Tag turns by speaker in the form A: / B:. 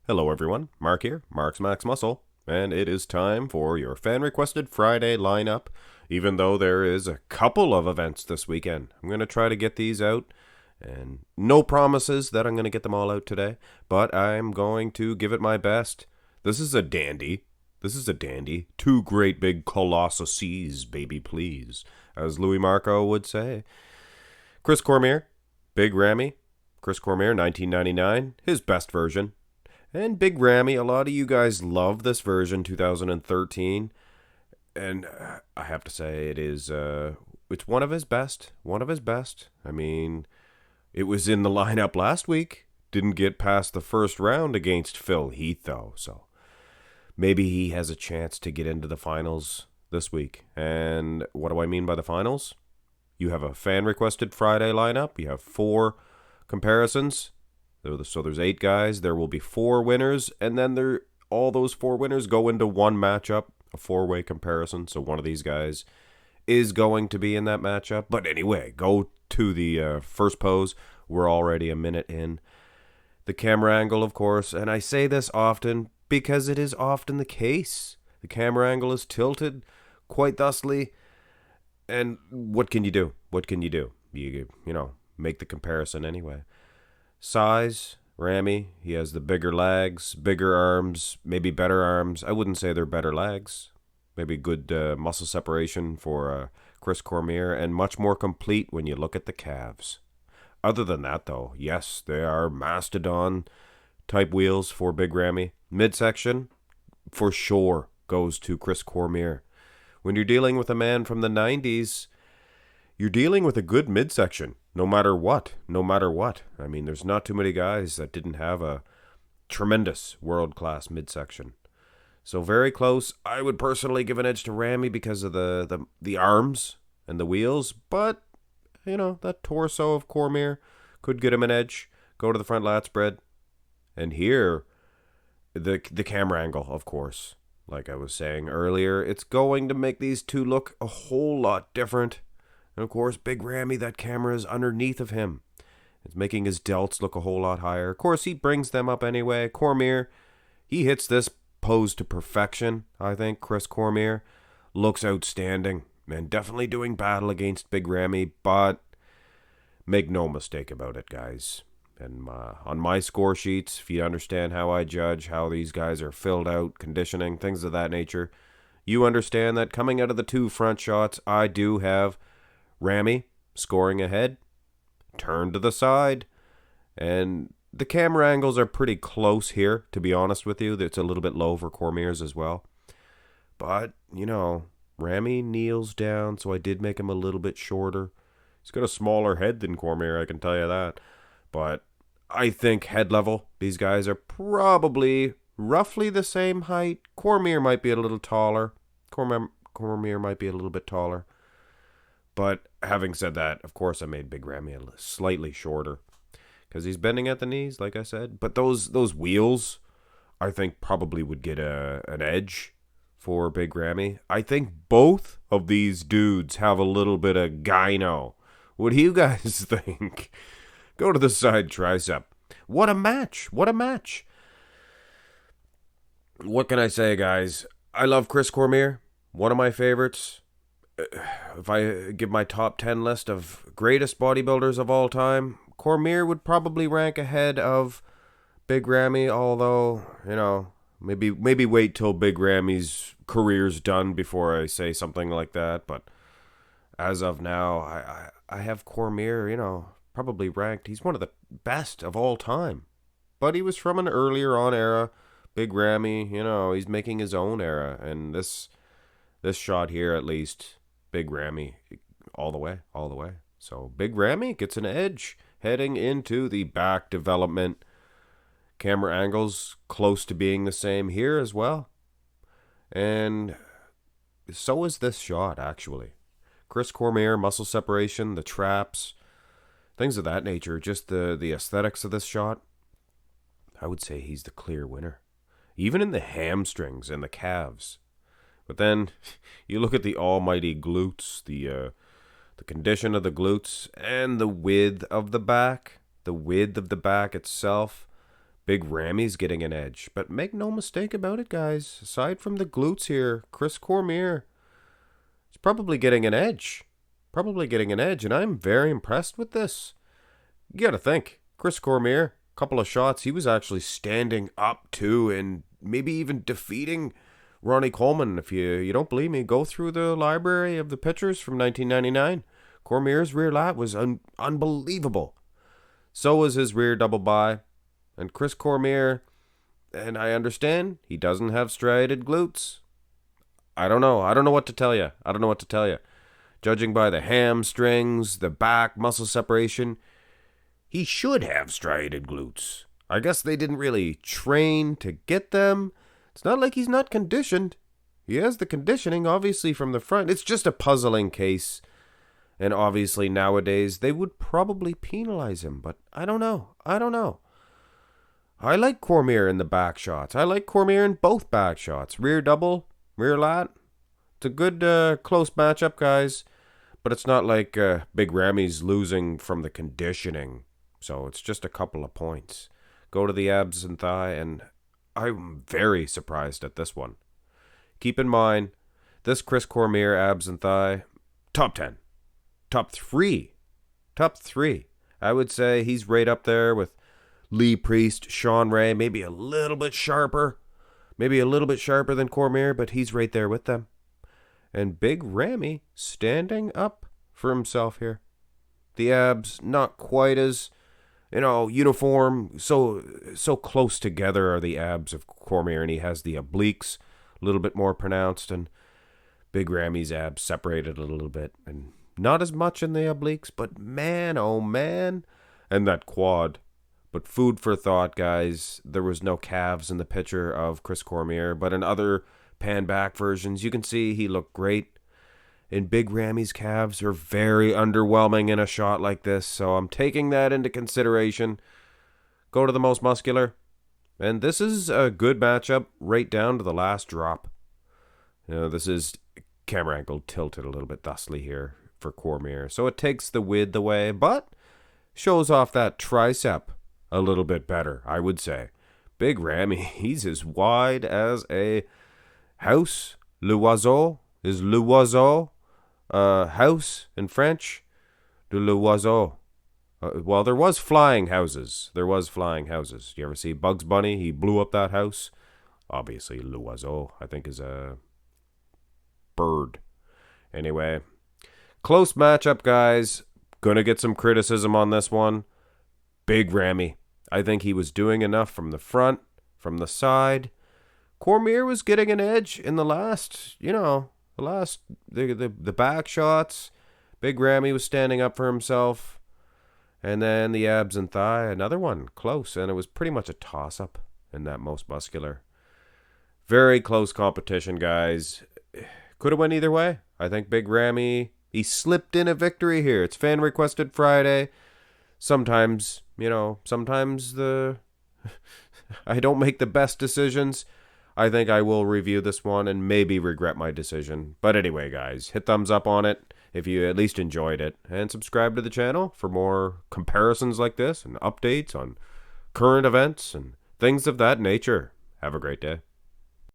A: Hello everyone, Mark here, Mark's Max Muscle, and it is time for your fan-requested Friday lineup, even though there is a couple of events this weekend. I'm going to try to get these out, and no promises that I'm going to get them all out today, but I'm going to give it my best. This is a dandy. Two great big colossuses, baby please, as Louis Marco would say. Chris Cormier, Big Ramy, Chris Cormier, 1999, his best version. And Big Ramy, a lot of you guys love this version, 2013. And I have to say, it's one of his best. I mean, it was in the lineup last week. Didn't get past the first round against Phil Heath, though. So maybe he has a chance to get into the finals this week. And what do I mean by the finals? You have a fan-requested Friday lineup. You have 4 comparisons. So there's 8 guys. There will be 4 winners, and then all those 4 winners go into one matchup, a 4-way comparison. So one of these guys is going to be in that matchup. But anyway, go to the first pose. We're already a minute in. The camera angle, of course, and I say this often because it is often the case. The camera angle is tilted quite thusly, and what can you do? You make the comparison anyway. Size, Ramy, he has the bigger legs, bigger arms, maybe better arms. I wouldn't say they're better legs. Maybe good muscle separation for Chris Cormier, and much more complete when you look at the calves. Other than that, though, yes, they are mastodon-type wheels for Big Ramy. Midsection, for sure, goes to Chris Cormier. When you're dealing with a man from the 90s, you're dealing with a good midsection. No matter what. I mean, there's not too many guys that didn't have a tremendous world-class midsection. So very close. I would personally give an edge to Ramy because of the arms and the wheels. But, that torso of Cormier could get him an edge. Go to the front lat spread. And here, the camera angle, of course. Like I was saying earlier, it's going to make these two look a whole lot different. And of course, Big Ramy, that camera is underneath of him. It's making his delts look a whole lot higher. Of course, he brings them up anyway. Cormier, he hits this pose to perfection, I think. Chris Cormier looks outstanding and definitely doing battle against Big Ramy, but make no mistake about it, guys. And on my score sheets, if you understand how I judge, how these guys are filled out, conditioning, things of that nature, you understand that coming out of the 2 front shots, I do have Ramy scoring ahead, turn to the side, and the camera angles are pretty close here, to be honest with you. It's a little bit low for Cormier's as well. But, Ramy kneels down, so I did make him a little bit shorter. He's got a smaller head than Cormier, I can tell you that. But I think head level, these guys are probably roughly the same height. Cormier might be a little taller. Cormier might be a little bit taller. But having said that, of course, I made Big Ramy slightly shorter because he's bending at the knees, like I said. But those wheels, I think, probably would get an edge for Big Ramy. I think both of these dudes have a little bit of gyno. What do you guys think? Go to the side tricep. What a match. What can I say, guys? I love Chris Cormier. One of my favorites. If I give my top 10 list of greatest bodybuilders of all time, Cormier would probably rank ahead of Big Ramy, although, maybe wait till Big Ramy's career's done before I say something like that. But as of now, I have Cormier, probably ranked. He's one of the best of all time. But he was from an earlier on era. Big Ramy, he's making his own era. And this shot here, at least, Big Ramy all the way. So Big Ramy gets an edge heading into the back development. Camera angles close to being the same here as well. And so is this shot, actually. Chris Cormier, muscle separation, the traps, things of that nature, just the aesthetics of this shot. I would say he's the clear winner. Even in the hamstrings and the calves. But then you look at the almighty glutes, the condition of the glutes, and the width of the back itself. Big Ramy's getting an edge. But make no mistake about it, guys. Aside from the glutes here, Chris Cormier is probably getting an edge. Probably getting an edge, and I'm very impressed with this. You gotta think, Chris Cormier, a couple of shots, he was actually standing up too, and maybe even defeating Ronnie Coleman. If you don't believe me, go through the library of the pictures from 1999. Cormier's rear lat was unbelievable. So was his rear double by. And Chris Cormier, and I understand, he doesn't have striated glutes. I don't know. I don't know what to tell you. Judging by the hamstrings, the back muscle separation, he should have striated glutes. I guess they didn't really train to get them. It's not like he's not conditioned. He has the conditioning, obviously, from the front. It's just a puzzling case. And obviously, nowadays, they would probably penalize him. But I don't know. I like Cormier in the back shots. I like Cormier in both back shots. Rear double, rear lat. It's a good, close matchup, guys. But it's not like Big Ramy's losing from the conditioning. So it's just a couple of points. Go to the abs and thigh, and I'm very surprised at this one. Keep in mind, this Chris Cormier abs and thigh, top 10. Top 3. I would say he's right up there with Lee Priest, Sean Ray, maybe a little bit sharper than Cormier, but he's right there with them. And Big Ramy standing up for himself here. The abs not quite as, uniform, so close together are the abs of Cormier, and he has the obliques a little bit more pronounced, and Big Ramy's abs separated a little bit, and not as much in the obliques, but man, oh man, and that quad. But food for thought, guys. There was no calves in the picture of Chris Cormier, but in other pan back versions, you can see he looked great. And Big Ramy's calves are very underwhelming in a shot like this, so I'm taking that into consideration. Go to the most muscular. And this is a good matchup right down to the last drop. This is camera angle tilted a little bit thusly here for Cormier, so it takes the width away, but shows off that tricep a little bit better, I would say. Big Ramy, he's as wide as a house. L'oiseau is l'oiseau. House in French. De l'oiseau. Well, there was flying houses. You ever see Bugs Bunny? He blew up that house. Obviously, l'oiseau, I think, is a bird. Anyway, close matchup, guys. Gonna get some criticism on this one. Big Ramy. I think he was doing enough from the front, from the side. Cormier was getting an edge in the last, the back shots. Big Ramy was standing up for himself. And then the abs and thigh, another one, close. And it was pretty much a toss-up in that most muscular. Very close competition, guys. Could have went either way. I think Big Ramy, he slipped in a victory here. It's Fan Requested Friday. Sometimes I don't make the best decisions. I think I will review this one and maybe regret my decision. But anyway, guys, hit thumbs up on it if you at least enjoyed it. And subscribe to the channel for more comparisons like this and updates on current events and things of that nature. Have a great day.